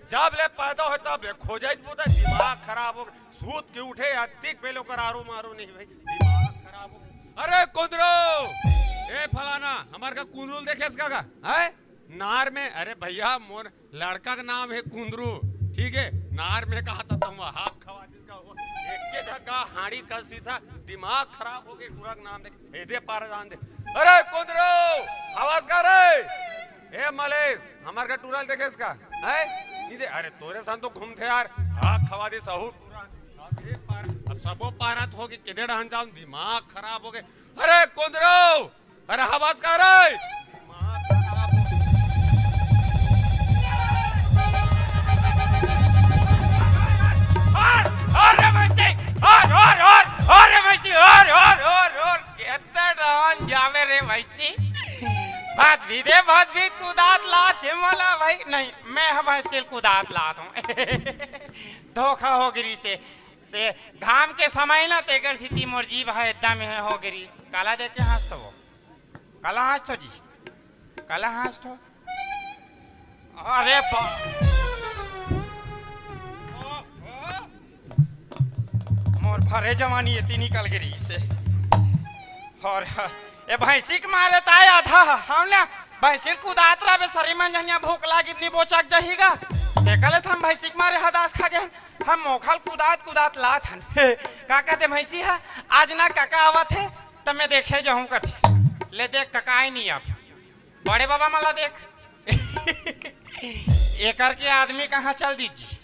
जब ले पैदा हो तब ले खो जाए दिमाग खराब हो सूत के उठे अधिक पे लोग आरो मारो नहीं भाई दिमाग खराब हो। अरे कुंदरो ए फलाना हमारे का कुंदरुल देखे इसका का है नार में। अरे भैया मोर लड़का का नाम है कुंदरू ठीक है नार में कहा था तुम हाथ खवा जिसका हो एक के धक्का हाड़ी का सीधा दिमाग खराब हो गए पूरा नाम दे दे पार जान दे। अरे कुंदरो आवाज कर रे ए मलेश हमारे का टूरल देखे इसका है इधर। अरे तोरे साथ तो घूमते यार हाथ खवा दे सहू अब सबो पारत हो कि किधर हन जाऊं दिमाग खराब हो गए। अरे कुंदरो अरे आवाज कर रे दिमाग खराब हो अरे वैसे और वैसे और कितना डांस जावे रे वैसे बात भी कुदात लात हिमाला भाई नहीं मैं हवा सिल कुदात लात हूँ धोखा हो गिरी से घाम के समय ना तेगर सिटी मोर जीव है एकदम है हो गिरी काला देखे हंस तो वो काला हंस तो जी काला हंस तो अरे मोर भरे जवानी इतनी निकल गिरी से और ए भैंसी के मारे आया था हमने भैंसी कुदात रहा बे सरी में जहिया भूख लागी इतनी बोचक जहीगा देखले हम भैंसी के मारे हदास खा गए हम मोखल कुदात लात हन का कहते भैंसी है आज ना काका आवत है तब मैं देखे जाऊं कथे ले देख काका आई नहीं अब बड़े बाबा मला देख एकर के आदमी कहाँ चल दीजिए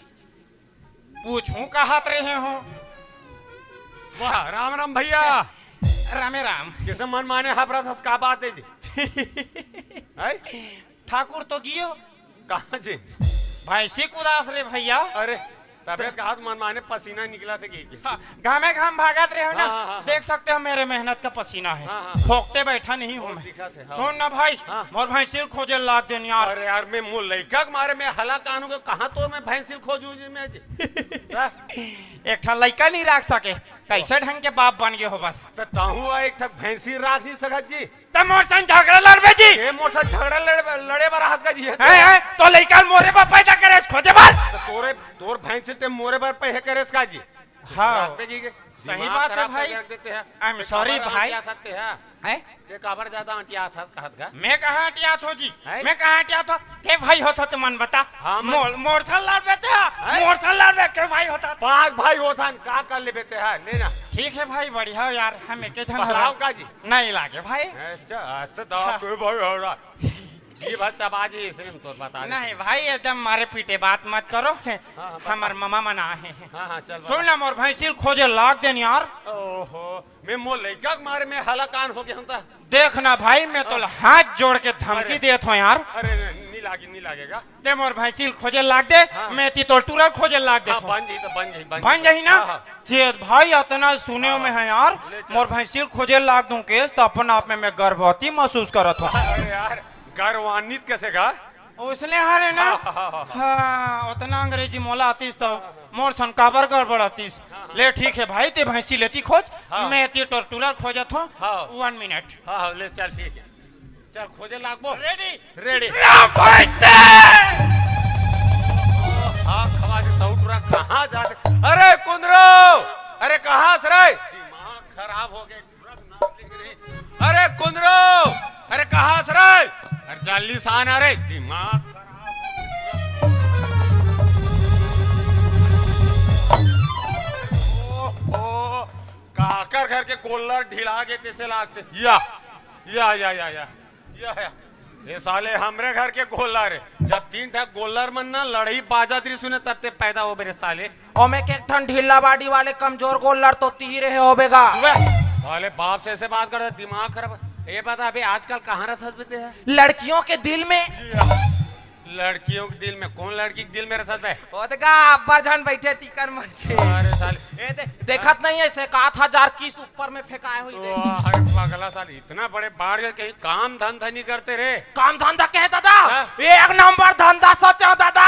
पूछूं कहात रहे हो। वाह राम राम भैया रामे राम किसे मन माने हबरा थस का बात है जी ठाकुर तो गियो कहाँ जी भैंसी कुदास रे भैया। अरे तबियत का हाथ मन माने पसीना निकला थे की घामे घाम भागत रहे हो ना हाँ, देख सकते हो मेरे मेहनत का पसीना है हाँ, खोकते बैठा नहीं हूँ मैं सुन ना भाई मोर भैंसी खोजे लाग देन यार। अरे यार मैं मुंह लइका मारे मैं हला कानू के कहां तो मैं भैंसी खोजू जी मैं जी एक ठा लइका नहीं रख सके कैसे ढंग के बाप बन गए हो बस तो ताहू एक ठक भैंसी राख नहीं सकत जी तब मोर संग झगड़ा लड़बे जी ए मोर से झगड़ा लड़े बार हाथ का जी है तो लइका मोरे पर पैदा करे खोजे बस तो तोर भैंसी ते मोरे बार पे करे इसका जी हाँ सही बात है भाई आई एम सॉरी भाई हैं ते काबर ज्यादा अंटिया था कहत का मैं कहां अटिया थो जी मैं कहां अटिया थो के भाई होता तो मन बता मोरथल लड़बे ते मोरथल लड़बे के भाई होता पांच भाई होता का कर ले बेटे है लेना ठीक है भाई बढ़िया यार हम एक जन हलाओ का जी नहीं लागे भाई अच्छा अच्छा तो कोई भाई हो रहा ये बच्चा बाजी इसने तो बता नहीं भाई एकदम मारे पीटे बात मत करो हमार मामा मना है हां चल सुन ना मोर भैंसिल खोजे लाग देन यार। ओहो मैं मोर लइका मारे में हलाकान हो गया हूं देखना भाई मैं तो हाथ जोड़ के धमकी देत हूं यार। अरे नहीं लागेगा दे मोर भैंसिल खोजे लाग दे मैं ती तो टूरा खोजे लाग दे बन जाही ना ये भाई इतना सुने में है यार मोर भैंसिल खोजे लाग दूं केस तो अपन आप में मैं गर्भवती महसूस करत हूं। अरे यार गर्वान्वित कैसे का उसने हारे ना हाँ उतना अंग्रेजी मोला आतीस तो मोर सन काबर गड़बड़ आतीस ले ठीक है भाई ते भैंसी लेती खोज मैं ते टोरटूरा खोजत हूं 1 मिनट हां ले चल ठीक है चल खोजे लागबो रेडी भैंसे हां खवा दे टोरटूरा कहां जाते। अरे कुंदरो अरे कहां से रे दिमाग खराब हो गए। अरे कुंदरो अरे कहां से रे अरे जल्दी से आना रे दिमाग काकर घर के कोल्लर ढिला के कैसे लागते या ये साले हमरे घर के गोलर है। जब 3 ठा गोलर मन ना लड़ई बाजा दरी सुने तब ते पैदा हो मेरे साले। और मैं के एक ठन ढीला बाडी वाले कमजोर गोलर तो तीर है होबेगा। साले बाप से ऐसे बात कर दिमाग खराब। ये बता अबे आजकल कहाँ रहत बेटे है? लड़कियों के दिल में। लड़कियों के दिल में? कौन लड़की के दिल में रहत है? ओ देखा अब्बर जान बैठे तीकर मन के। अरे साले देखत नहीं है इसे 7000 किस ऊपर में फेंकाए हुई दे। अरे पागला साले इतना बड़े बाढ़ गए कहीं काम धंधा नहीं करते रे? काम धंधा कहे दादा? एक नंबर धंधा सोचा दादा।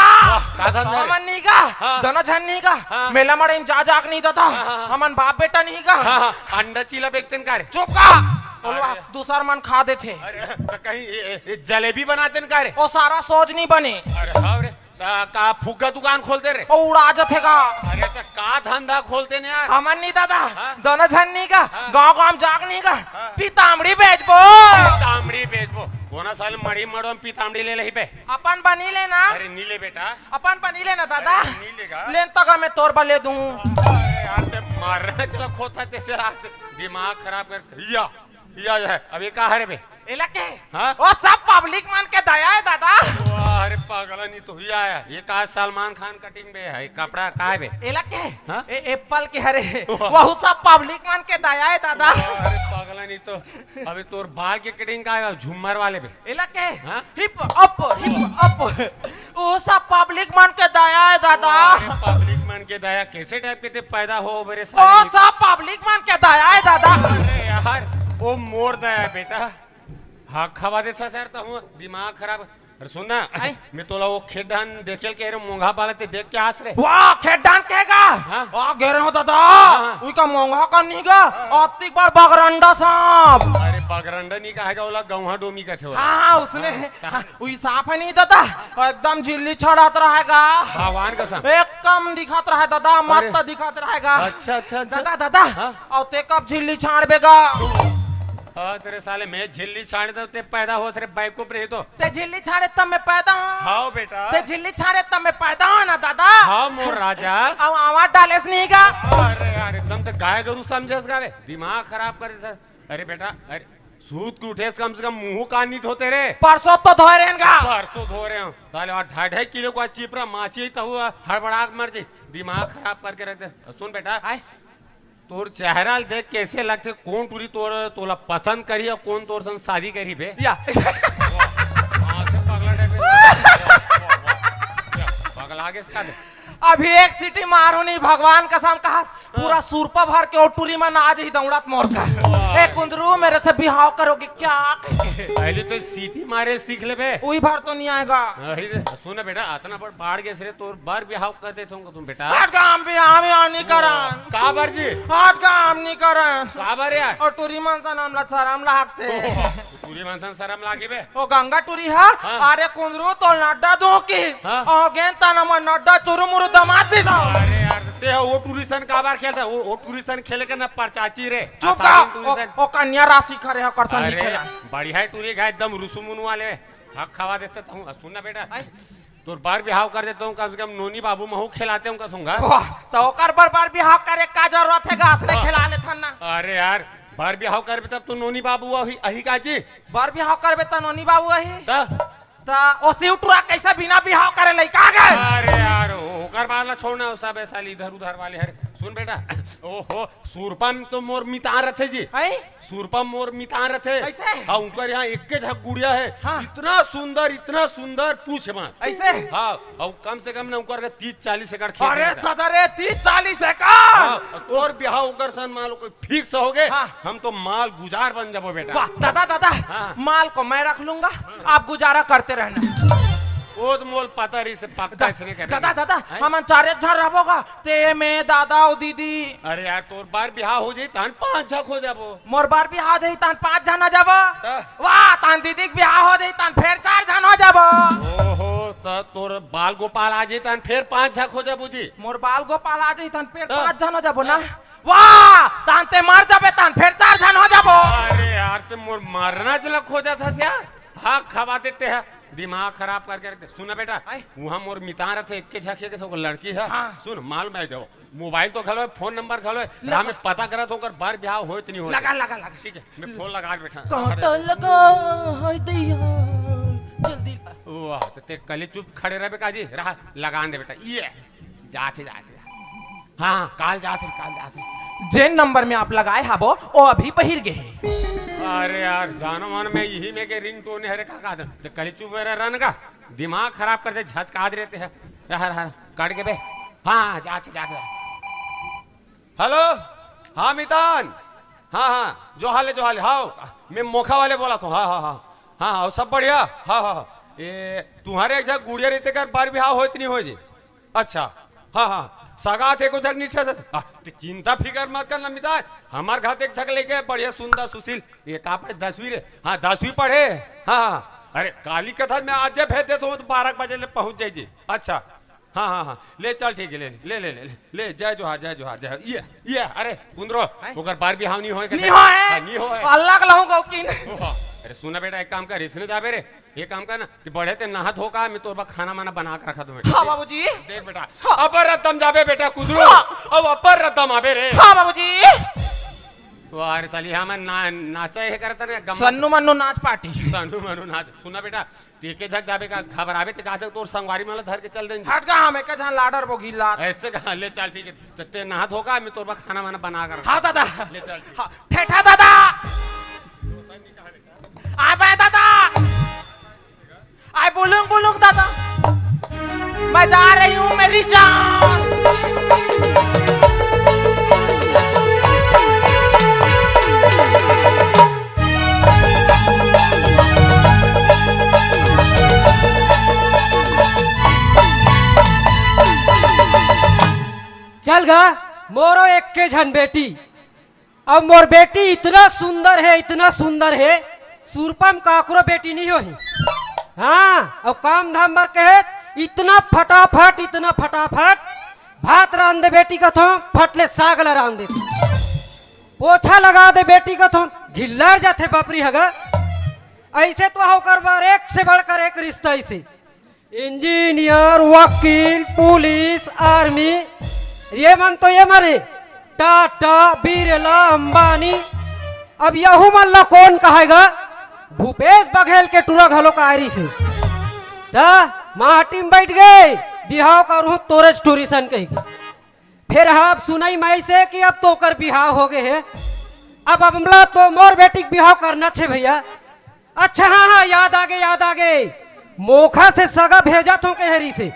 का धंधा? हमन नहीं का दोनों जन नहीं का मेला मड़े में जा जाग नहीं दादा। हमन बाप बेटा नहीं का अंडा चीला बेचते का रे? चुप का बोलवा दूसर मन खा देते। अरे तो कहीं जलेबी बनाते का रे? वो सारा सोच नहीं बने। अरे हाँ रे का फुग्गा दुकान खोलते रे? वो उड़ा जाते का। अरे तो का धंधा खोलते ने यार? हमन नहीं दादा दोनों जन नहीं का गाँव गाँव जाग नहीं का पीतामड़ी बेचबो। पीतामड़ी बेचबो? कोना साल मड़ी मड़ो में पीतामड़ी ले लही बे? अपन बनी लेना। अरे नी ले बेटा। अपन बनी लेना दादा। नी लेगा? लेन तक मैं तोर बले दूं। अरे यार ते मारना चला खोता तेरे दिमाग खराब कर या है। अभी कहा है रे बे? इलाके हाँ? वो सब पब्लिक मान के दया है दादा। अरे पागला नहीं तो ही आया। ये कहा सलमान खान कटिंग बे है? कपड़ा कहा है बे? इलाके हाँ? एप्पल के हरे वो सब पब्लिक मान के दया है दादा। अरे पागला नहीं तो अभी तोर बाल के कटिंग का है झूमर वाले बे? इलाके हाँ? हिप अप वो सब पब्लिक मान के दया है दादा। पब्लिक मान के दया कैसे टाइप के ते पैदा हो मेरे वो साले? सब पब्लिक मान के दया है दादा। अरे यार वो मोर दया बेटा। हाँ खवा दे सर तो हूँ दिमाग खराब। अरे सुन ना मैं तोला वो खेडान देखेल के रे मोंघा बाले ते देख के हंस रे। वाह खेडान कहेगा हाँ? वाह घेरे हो दादा उई का मोंघा का नहीं का अतिक बार बगरंडा सांप। अरे बगरंडा नहीं कहेगा ओला गौहा डोमी का थे। हाँ उसने वही सांप है नहीं दादा एकदम झिल्ली छड़ात रहेगा। भगवान का सांप एक कम दिखात रहे दादा मत दिखात रहेगा। अच्छा अच्छा अच्छा दादा दादा और ते कब झिल्ली छाड़बेगा? हाँ तेरे साले मैं झिल्ली छाड़े तो ते पैदा हो तेरे बाइक को प्रे तो ते झिल्ली छाड़े तब मैं पैदा हूँ। हाँ बेटा ते झिल्ली छाड़े तब मैं पैदा हूँ ना दादा। हाँ मोर राजा। अब आवाज डाले से नहीं का। अरे यार एकदम तो गाय गरु समझस गावे दिमाग खराब कर दे। अरे बेटा अरे सूत के उठे कम से कम मुंह कान नहीं धोते रे? परसों तो धोए रहेगा। परसों धो रहे हो साले और 2.5 किलो का चिपरा माछी तो हुआ हड़बड़ा मर जाए। दिमाग खराब करके रखते। सुन बेटा तोर चेहरा देख कैसे लगते कौन टूरी तोर तोला पसंद करी और कौन तोर संग शादी करी बे? या पगला के इसका अभी एक सीटी मारो नहीं भगवान कसम कहा पूरा सूरपा भर के ओटूरी में आज ही दौड़त मोर का। ए कुंदरू मेरे से बिहाव करोगे क्या? पहले तो सीटी मारे सीख ले बे। वही भर तो नहीं आएगा। सुन बेटा इतना बड़ बाढ़ गए रे तोर बार बिहाव कर देते होंगे तुम बेटा। आज का हम बिहाव नहीं करन। का बार जी? आज का हम नहीं करन। का बार यार? ओटूरी मनसन हमला शरम लागते। टूरी मनसन शरम लागे बे? ओ गंगा टूरी है। अरे कुंदरू तो नड्डा दो की ओ गेन तना म नड्डा चुरु मुरु दमाद दी। अरे यार ते वो टूरिसन का बार खेलता वो टूरिसन खेले के ना परचाची रे। चुप का ओ कन्या राशि खरे हो करसन नहीं खेला। बढ़िया है टूरी का एकदम रुसुमुन वाले हक खवा देता हूँ। सुनना बेटा तोर बार बिहाव कर देता हूँ कम से कम नोनी बाबू महू खिलाते हूँ कहूँगा। तो ओकर बार बिहाव करे का जरूरत है घास ने खिलाने थन्ना। अरे यार बार बिहाव करबे तब तो नोनी बाबू अही काजी बार बिहाव करबे त नोनी बाबू अही ता ओ सिउटुआ कैसा बिना बिहाव करे लइका गए? अरे यार ओकर बात ला छोड़ना वो सब ऐसा इधर उधर वाले हरे। सुन बेटा ओहो सूरपम तो मोर मितान रथे जी। सूरपम मोर मितान रथे। हाँ उनकर यहाँ एक के झक गुड़िया है। हाँ? इतना सुंदर पूछ मत ऐसे। हाँ और कम से कम ना उनकर 30-40 एकड़ खेत। अरे दादा रे 30-40 एकड़ तोर बिहाव उकर सन मान लो कोई फिक्स हो गए। हम तो माल गुजार बन जाबो बेटा। दादा माल को मैं रख लूंगा आप गुजारा करते रहना। ओद मोल पता रही से पकता इसने कर। दादा हम चारे झर रहबोगा ते में दादा और दीदी। अरे यार तोर बार बिहाव हो जाई तान 5 झक हो जाबो। मोर बार बिहाव हो जाई तान 5 जन हो जाबो। वाह तान दीदी के बिहाव हो जाई तान फिर 4 जन हो जाबो। ओहो त तोर बाल गोपाल आ जाई तान फिर 5 झक हो जाबो जी। मोर बाल गोपाल आ जाई तान फिर 5 जन हो जाबो ना। वाह तान ते मर जाबे तान फिर 4 जन हो जाबो। अरे यार ते मोर मारना चला खोजा था यार। हाँ खवा देते हैं दिमाग खराब करके रखते। सुना बेटा वहाँ मोर मितान रथे एक के झके के तो लड़की है। सुन मालूम है जाओ मोबाइल तो खलो फोन नंबर खलो राह में पता करत होकर बार ब्याह हो इतनी हो लगा ठीक है मैं फोन लगा बैठा। कांटा लगा है दैया जल्दी वाह तो ते कली चुप खड़े रहे काजी रहा लगान दे बेटा ये जाते जाते हाँ काल जाते जिन नंबर में आप लगाए हा वो अभी पहिर गए है। अरे यार जानो मन में यही में के रिंग टोन है रे काका तो कली चुप रन का दिमाग खराब कर दे झचका रहते हैं रहा काट के बे हाँ जाते जाते हेलो हाँ मितान हाँ जो हाल है हाँ मैं मोखा वाले बोला था हाँ सब बढ़िया हाँ ये तुम्हारे एक जगह गुड़िया रहते कर बार भी हाँ हो इतनी हो जी अच्छा हाँ सगा थे कुछ नीचे से तो चिंता फिकर मत करना मितान हमारे घर एक जगह लेके बढ़िया सुंदर सुशील ये कहा पढ़े 10वीं रे हाँ 10वीं पढ़े हाँ अरे काली कथा में आज भेज देता हूँ तो 12 बजे ले पहुंच जाइए अच्छा हाँ ले चल ठीक है ले जय जोहार जय ये अरे कुंदरो ओकर बार भी हाव नहीं होए नहीं होए अल्लाह का लाऊं गौकीन अरे सुना बेटा एक काम कर इसने जाबे रे ये काम कर ना ते बढ़े ते नहा धो का मैं तोर बा खाना माना बना के रखा दूं बेटा हाँ बाबूजी देख बेटा अपर रतम जाबे बेटा कुंदरो अब अपर रतम आबे रे हाँ बाबूजी वाह साली हम नाचा है करता ने सन्नू मन्नू नाच पार्टी सन्नू मन्नू नाच सुना बेटा तेके झक जाबे का घबरावे ते का तोर संगवारी माला धर के चल देंगे हट का हमें का जहां लाडर बोगी लात ऐसे कहा ले चल ठीक है ते नहा धोगा मैं तोर बा खाना माना बना कर हाँ दादा ले चल हाँ ठेठा दादा आए बे दादा आए बुलुंग दादा मैं जा रही हूँ मेरी जान चल गा मोरो एक के झन बेटी अब मोर बेटी इतना सुंदर है सूरपम काकरो बेटी नहीं हो हाँ अब काम धाम बर कहे इतना फटाफट भात रांध दे बेटी का थो फटले सागला रांध दे पोछा लगा दे बेटी का थो घिल्लर जाते बापरी हगा ऐसे तो होकर बार एक से बढ़कर एक रिश्ता ऐसे इंजीनियर वकील पुलिस आर्मी ये मन तो ये मरे टाटा बिरला अंबानी अब यहू मल्ला कौन कहेगा भूपेश बघेल के टूरा घलो कायरी से माटी में बैठ गए बिहाव करूँ तोरे टूरिसन कहेगी फिर आप सुनाई माई से कि अब तो कर बिहाव हो गए है अब हमला तो मोर बेटी बिहाव करना छे भैया अच्छा हाँ याद आ गए मोखा से सगा भेजा थो कहरी से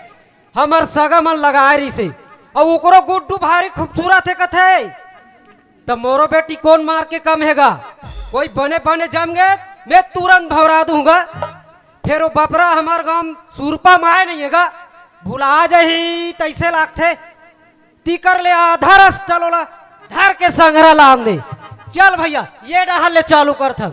हमर सगा मन लगारी से और उकरो गुड्डू भारी खूबसूरत है कथे तो मोरो बेटी कौन मार के कम हैगा कोई बने जम गए मैं तुरंत भवरा दूंगा फिर वो बपरा हमार गांव सूरपा माए नहीं हैगा भुला जाही तैसे लागथे तीकर ले आधा रस चलोला धर के संगरा लान दे चल भैया ये डहल ले चालू कर था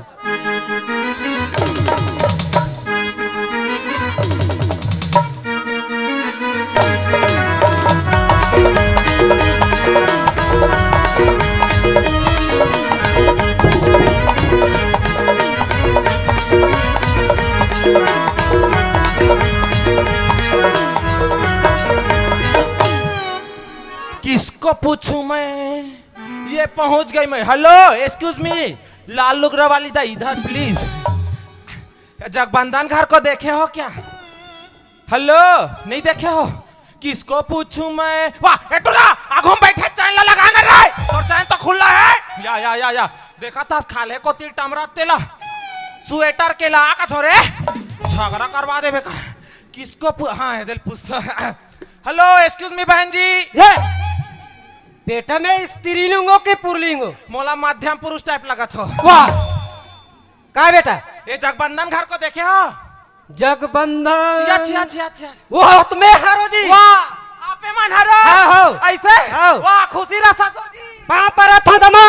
किसको पूछूं मैं ये पहुंच गई मैं हेलो एक्सक्यूज मी लाल लुगरा वाली दा इधर प्लीज जगबंधन घर को देखे हो क्या हेलो नहीं देखे हो किसको पूछूं मैं वाह एटुला आगो में बैठे चैन लगाना रे और चैन तो खुला है या देखा था खाले को तीर टमरा तेला स्वेटर के ला का थोरे झगड़ा करवा दे बेका किसको हाँ दिल पूछता हेलो एक्सक्यूज मी बहन जी बेटा में स्त्रीलिंगो के पुरलिंगो मोला मध्यम पुरुष टाइप लगा था वाह का बेटा ये जगबंधन घर को देखे हो जगबंधन अच्छा वो तुम्हें हरो जी वाह आपे मन हरो हाँ हो ऐसे हाँ। वाह खुशी रा ससुर जी वहां पर था दमा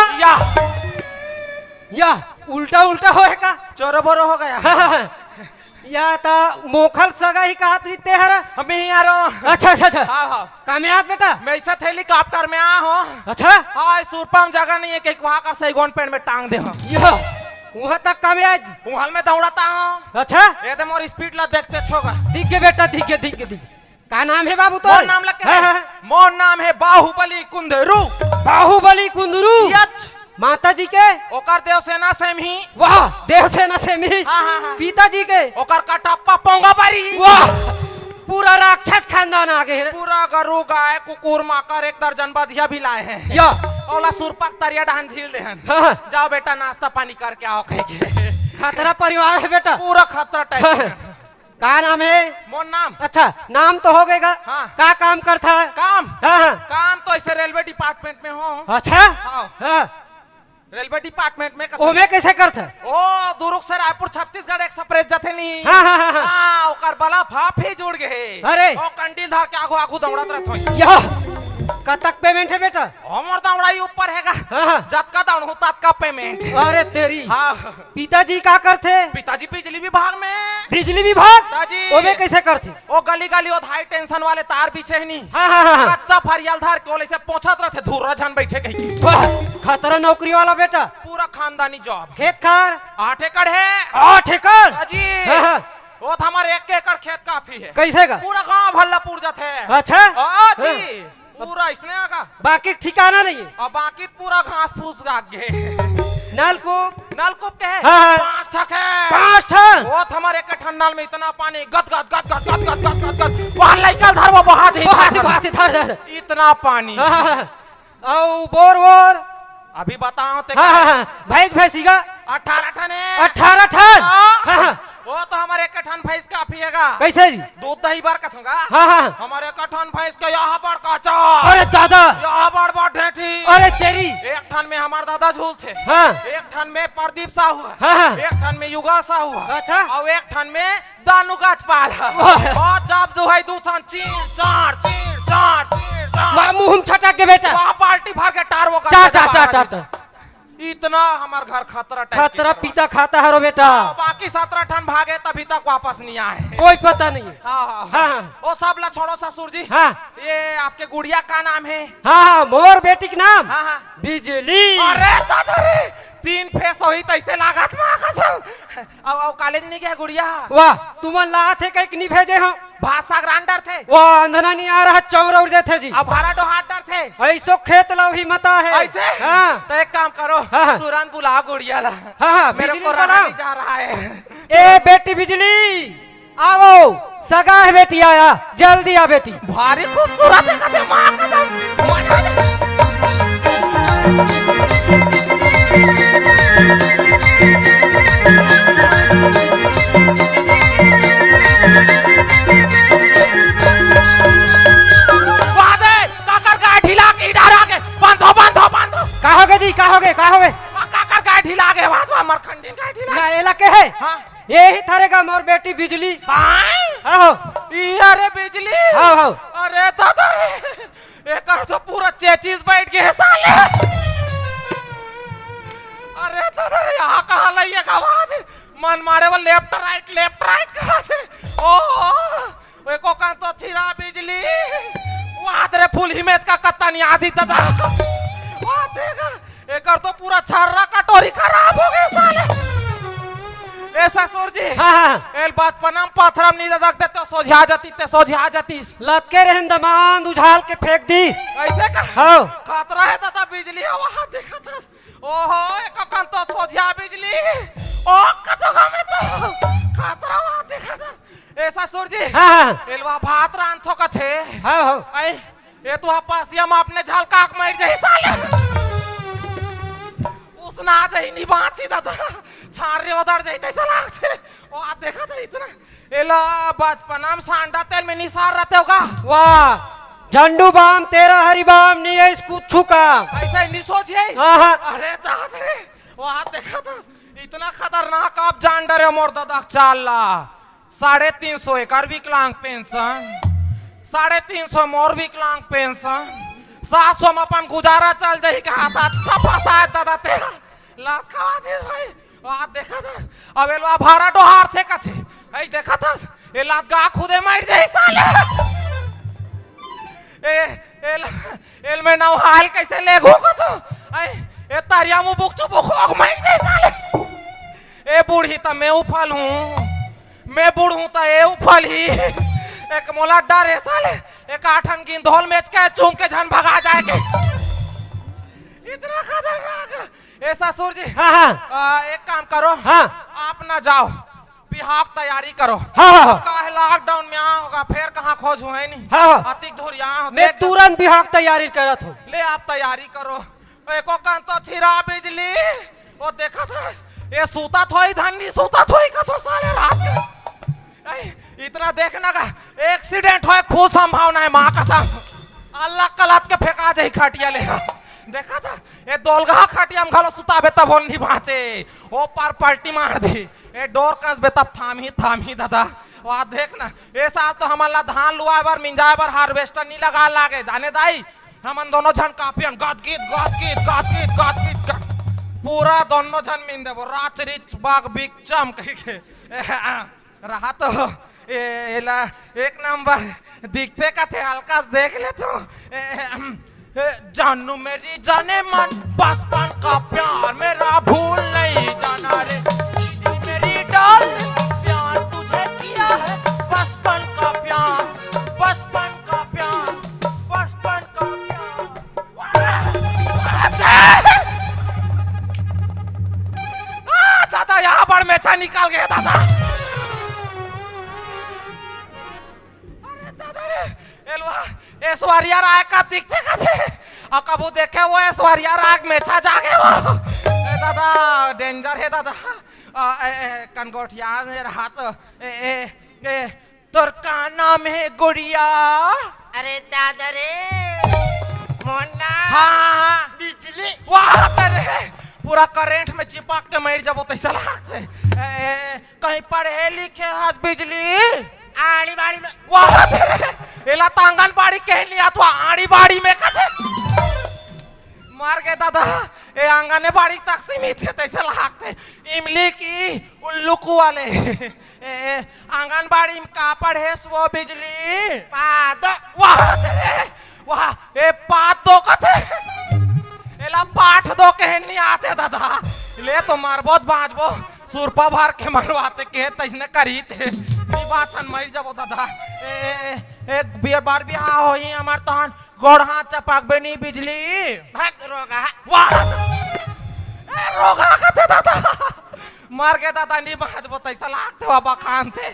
या उल्टा होए का चोरो बोरो हो गया हाँ। या ता मोखल सगा ही कहा ते हरा हमें ही आ रहा अच्छा हाँ का में आज बेटा मैं ऐसा हेलीकॉप्टर में आ हो अच्छा हाँ सूरपम जगह नहीं है कि वहां का सैगोन पेड़ में टांग दे हो यो वहां तक का में आज वहां में दौड़ाता हूँ अच्छा ये तो मोर स्पीड ला देखते छोगा ठीक है बेटा ठीक है का नाम है बाबू तो मोर नाम लग हाँ। मोर नाम है बाहुबली कुंदरू बाहुबली कुंदरू यच माता जी के ओकर देवसेना सेमी वाह देवसेना से मी हाँ। पिताजी के ओकर कटप्पा पोंगा बारी वाह पूरा राक्षस खानदान आ गए पूरा गरु गाय कुकुर माकर एक दर्जन बधिया भी लाए हैं या ओला सुरपक तरिया डान झील देहन हाँ। जाओ बेटा नाश्ता पानी करके आओ कह के खतरा परिवार है बेटा पूरा खतरा टाइप का नाम है मोर नाम अच्छा नाम तो हो गएगा हाँ। का काम करता है काम हाँ। काम तो ऐसे रेलवे डिपार्टमेंट में हो अच्छा हाँ। हाँ। रेलवे डिपार्टमेंट में ओमे कैसे करता है ओ दुरुक से रायपुर छत्तीसगढ़ एक्सप्रेस जथे नी हाँ, हाँ, हाँ, हाँ। हाँ ओकर बला फाफे जुड़ गए अरे। ओ कंडील धर के आगू आगू दौड़त रहत यह कतक पेमेंट है बेटा हमर दौड़ाई ऊपर हैगा हाँ, हाँ। जतका दौड़ ततका पेमेंट अरे तेरी हाँ पिताजी का करते पिताजी बिजली विभाग में बिजली विभाग पिताजी ओमे कैसे करते ओ गली गली ओ हाई टेंशन वाले तार बिछे नी हाँ हाँ हाँ कच्चा फरियाल धार के ओले से पोछत रहते धूरा झन बैठे कहीं वाह खतरा नौकरी वाला बेटा पूरा खानदानी जॉब खेत खार 8 एकड़ है 8 एकड़ पिताजी हाँ, हाँ। वो तो हमारे 1 एकड़ खेत काफी है कैसे का पूरा गांव भल्ला पूर जाते है अच्छा हाँ जी पूरा इसने आगा बाकी ठिकाना नहीं है और बाकी पूरा घास फूस गाग गए नलकूप नलकूप के है हाँ, हाँ। 5 ठक है 5 ठन वो तो हमारे एक ठंडाल में इतना पानी गद गद गद गद गद गद गद गद गद वहां लइका धर वो बहा दे बाती धर इतना पानी हाँ, हाँ, हाँ। औ बोर वोर अभी बताओ ते हाँ हाँ हाँ भैंस भैंसीगा 18 ठन है 18 ठन हाँ। हाँ, हाँ। वो तो हमारे एक ठन भैंस काफी हैगा कैसे जी दूध दही बार का थोगा हाँ हाँ हमारे एक ठन भैंस के यहाँ बड़ काचा अरे दादा यहाँ बड़ बड़ ढेठी अरे तेरी एक ठन में हमारे दादा झूल थे हाँ एक ठन में प्रदीप साहू है हाँ, हाँ। एक ठन में युगा साहू है अच्छा और एक ठन में दानू गाछपाल है वाह। और जब दुहाई दू ठन चीर चार चीर चार चीर चार वहाँ मुंह छटक के बेटा वहाँ बाल्टी भर के टार वो टा टा टा टा टा इतना हमार घर खतरा टाइप खतरा पिता खाता है रो बेटा और बाकी 17 ठन भागे तभी तक वापस नहीं आए कोई पता नहीं है हाँ हाँ। वो सब ला छोड़ो ससुर जी हाँ ये आपके गुड़िया का नाम है हाँ हाँ मोर बेटी के नाम हाँ हाँ बिजली अरे दादा रे 3 फेस होई तैसे लागत में कसम अब कॉलेज नहीं गया गुड़िया वाह तुम ला थे कहीं नहीं भेजे हो भाषा ग्रांडर थे वाह अंधना नहीं आ रहा चौरा उड़ देते जी अब भाड़ा तो हाटर थे ऐसो खेत लो ही मता है ऐसे हाँ तो एक काम करो हाँ। तुरंत बुलाओ गुड़िया ला हाँ हाँ मेरे बिजली को वाला। रहा नहीं जा रहा है ए बेटी बिजली आओ सगा है बेटी आया जल्दी आ बेटी भारी खूबसूरत है कसम मां कसम वादे काकर गाय ढिला के डारा के बांधो बांधो बांधो कहोगे जी कहोगे कहोगे काकर गाय ढिला के बात मरखंडी गाय ढिला ना एला के है हाँ यही थारेगा मोर बेटी बिजली हाय आओ अरे बिजली आओ आओ अरे दादा रे एक तो पूरा चेचिस बैठ गए साले अरे दादा रे यहाँ कहाँ लाइएगा आवाज मन मारे वो लेफ्ट राइट कहाँ से ओह एको कान तो थीरा बिजली वहाँ तेरे फुल इमेज का कत्ता नहीं आधी दादा वहाँ देखा एक तो पूरा छर्रा कटोरी खराब हो गए साले ऐसा ससुर जी हाँ हाँ एल बात पनम पाथरम नहीं रखते तो सोझा जाती लटके रहन दमान उछाल के फेंक दी ऐसे का हाँ खतरा है दादा बिजली वहां देखा था ओहो एक कन तो सोझा बिजली ओ कतोगा में तो खतरा वहां देखा था ऐसा ससुर जी हाँ हाँ एलवा भात रान थो कथे हाँ हाँ ऐ ये तो पासिया में अपने झलकाक मार जाई साले उसना जाई नी बाची दादा छारे उधर जाई तैसा लागते ओ आ देखा था इतना एला बचपनम सांडा तेल में निसार रहते होगा वाह झंडू बाम तेरा हरी बाम नहीं है इसको छुका ऐसा नहीं सोचिए हाँ हाँ अरे दादा रे वहां देखा था इतना खतरनाक आप जान डरे मोर दादा चाल ला 350 एकर विकलांग पेंशन 350 मोर विकलांग पेंशन 700 में अपन गुजारा चल जाही कहा था अच्छा फंसा है दादा तेरा लाश खवा दे भाई वहां देखा था अब एलवा भाड़ा डोहार थे कथे ऐ देखा था ए लात गा खुदे मार जाई साले एल में नाव हाल कैसे ले गो को तो ए तारिया मु बुक चुप को मार जाई साले ए बूढ़ी त मैं उफल हूं मैं बूढ़ हूं त ए उफल ही एक मोला डर है साले एक आठन की धोल मैच के चूम के झन भगा जाए के इतना खतरनाक ए ससुर जी हाँ हाँ एक काम करो हाँ आप ना जाओ बिहार की तैयारी करो हाँ हाँ हाँ काहे लॉकडाउन में यहाँ होगा फिर कहाँ खोज हुए नहीं हाँ हाँ अतिक धूर यहाँ मैं तुरंत बिहार की तैयारी करत हूँ। ले आप तैयारी करो एको कान तो थिरा बिजली वो देखा था ये सूता थोई धनी सूता थोई का तो साले रात के ऐ, इतना देखना का एक्सीडेंट हो फुल संभावना है माँ कसम अल्लाह कलात के फेंका जाए खटिया ले देखा था ये दोलगा खटिया में घलो सुता बे तब नहीं बाँचे ओ पार पलटी मार दी ये डोर कस बे तब थामी दादा वहाँ देख ना ये साल तो हमारा धान लुआ बार मिंजाए बार हार्वेस्टर नहीं लगा लागे जाने दाई हमन दोनों जन कापियन गद गीत पूरा दोनों जन मिन देबो राच रिच बाग बिग चम कह के रहा तो एला एक नंबर दिखते का थे हल्का देख ले तो जानू मेरी जाने मन बचपन का प्यार मेरा भूल नहीं जाना रे मेरी डाल प्यार तुझे किया है बचपन का प्यार बचपन का प्यार बचपन का प्यार दादा यहाँ पर मेचा निकाल गया दादा अरे दादा रे एलवा ऐश्वर्या राय का दिखते का थे और कबू देखे वो ऐश्वर्या राय मेचा जागे वो दादा डेंजर है दादा कनगोठिया हाथ तोर का नाम है गुड़िया अरे दादा रे मोन्ना हाँ बिजली वाह तेरे पूरा करंट में चिपक के मर जाबो तैसा लागते कहीं पढ़े लिखे हाथ बिजली आड़ी बाड़ी में वाह तेरे एला तांगन बाड़ी कह लिया तो आड़ी बाड़ी में कथे मार के दादा ए आंगने बाड़ी तक सीमित है तैसे लागते इमली की उल्लू वाले आंगनबाड़ी में का पढ़े वो बिजली पादो वाह तेरे वाह ए पात दो कथे एला पाठ दो कह नहीं आते दादा ले तो मारबोत बाजबो सुरपा भर के मरवाते के तैसने करी थे बासन मर जाबो दादा एक बियर बार भी हाँ होई हमार तहन गोड़ हाथ चपाक बेनी बिजली भाग रोगा वाह रोगा कथे दादा मार के दादा नहीं बाजबो तैसा लागते बाबा खान थे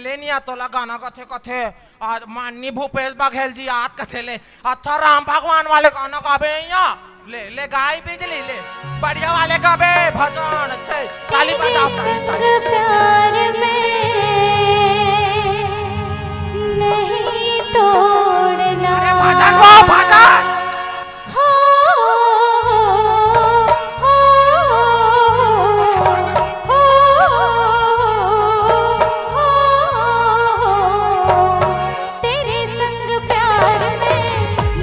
लेनिया तो लगाना कथे कथे आज माननी भूपेश बघेल जी याद कथे ले अच्छा राम भगवान वाले गाना गाबे यहाँ ले गाय बिजली ले बढ़िया वाले गाबे भजन थे ताली बजाओ संग प्यार में नहीं तोड़ना अरे भजन वो भजन हो, हो, हो, तेरे संग प्यार में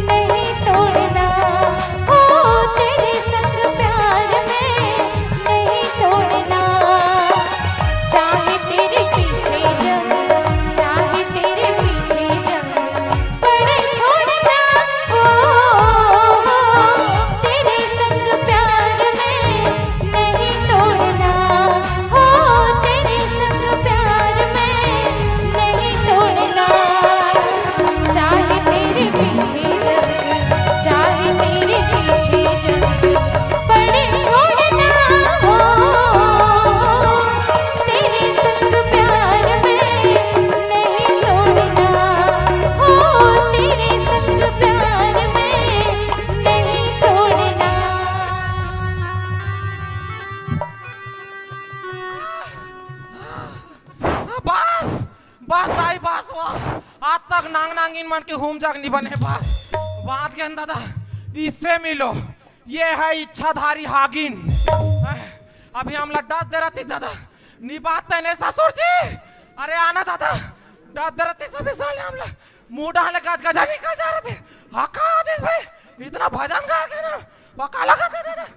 नहीं तोड़ना हो तेरे संग प्यार में नहीं तोड़ना चाहे तेरे पीछे जंग चाहे तेरे पीछे जंग पड़े छोड़ना हो तेरे संग प्यार में नहीं तोड़ना हो तेरे संग प्यार में नहीं तोड़ना चाहे तेरे पीछे जंग चाहे तेरे पीछे जंग पड़े छोड़ना हो तेरे संग प्यार में नहीं तोड़ना हो तेरे संग प्यार में नहीं तोड़ना बस बस ताई बस वो आज तक नांग नांगिन मन के हुम जाग नहीं बने बस बात के दादा इससे मिलो ये है इच्छाधारी हागिन अभी हम लड्डा दे रही दादा नी बात तने ससुर जी अरे आना दादा डाद दे रही सभी साले हम मुंह डाले गाज गजा निकल जा रहे थे हका आदेश भाई इतना भजन गा के ना वका लगा दे दादा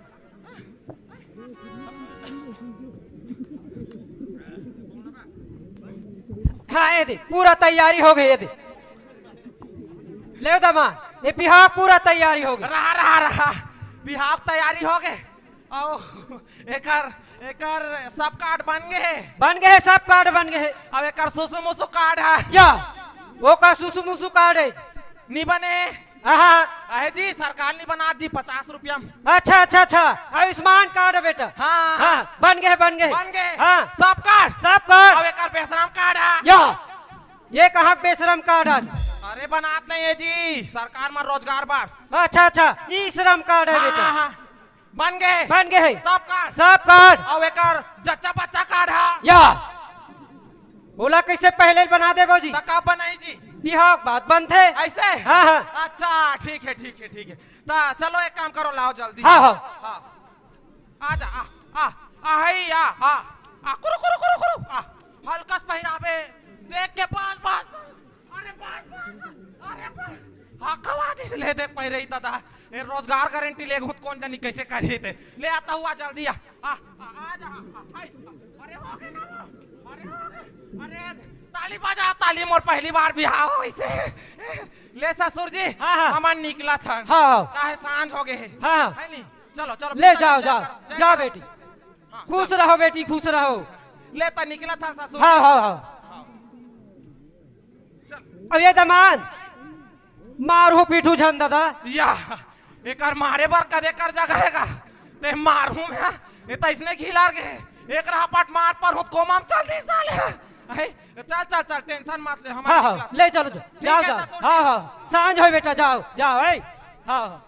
हाँ ये दे पूरा तैयारी हो गई ये दे ले दमा ये बिहार पूरा तैयारी हो गई रहा बिहार तैयारी हो गए आओ एकर सब कार्ड बन गए सब कार्ड बन गए अब एकर सुसु मुसु कार्ड है या वो का सुसु मुसु कार्ड है नहीं बने हाँ हाँ अहे जी सरकार ने बना दी 50 रुपया में। अच्छा अच्छा अच्छा आयुष्मान कार्ड है बेटा हाँ हाँ बन गए बन गए हाँ सब कार्ड सब कार्ड अब एक बेसराम कार्ड है या ये कहाँ बेशरम कार्ड आज अरे बनात नहीं है जी सरकार में रोजगार बार अच्छा अच्छा ई श्रम कार्ड है बेटा हाँ, बन गए बन गए सब कार्ड सब कार्ड अब एक जच्चा बच्चा कार्ड है या बोला कैसे पहले बना दे बाबूजी तो कब बनाई जी बिहार बात बंद थे ऐसे हाँ हाँ अच्छा ठीक है ठीक है ठीक है तो चलो एक काम करो लाओ जल्दी हाँ हाँ हाँ आ जा आ है आ कुरु कुरु कुरु कुरु आ हल्का सा पहनावे देख के बस बस अरे बस हाँ कवा दे ले देख पह रही दादा ये रोजगार गारंटी ले खुद कौन जानी कैसे कर रहे थे ले आता हुआ जल्दी आ जा अरे हो गए ना अरे हो गए अरे ताली बजा ताली मोर पहली बार बियाह हो इसे ले ससुर जी हाँ, हाँ। हमार निकला था हाँ, हाँ। काहे सांझ हो गए है हाँ। है नहीं चलो चलो ले जाओ जाओ जय जाओ करो। बेटी हाँ, खुश रहो बेटी खुश रहो ले तो निकला था ससुर हाँ हाँ हाँ अब ये दमान मारो पीठू झन दादा या एकर मारे बर कदे कर जगहेगा ते मारू मैं ये तो इसने खिलार के एक रहा पट मार पर हुत कोमाम चल दी साले है चल चल चल टेंशन मत ले हाँ हमारा हाँ ले चलो जाओ है, जाओ ससुर जी। हाँ हाँ सांझ हो बेटा जाओ जाओ है हाँ हाँ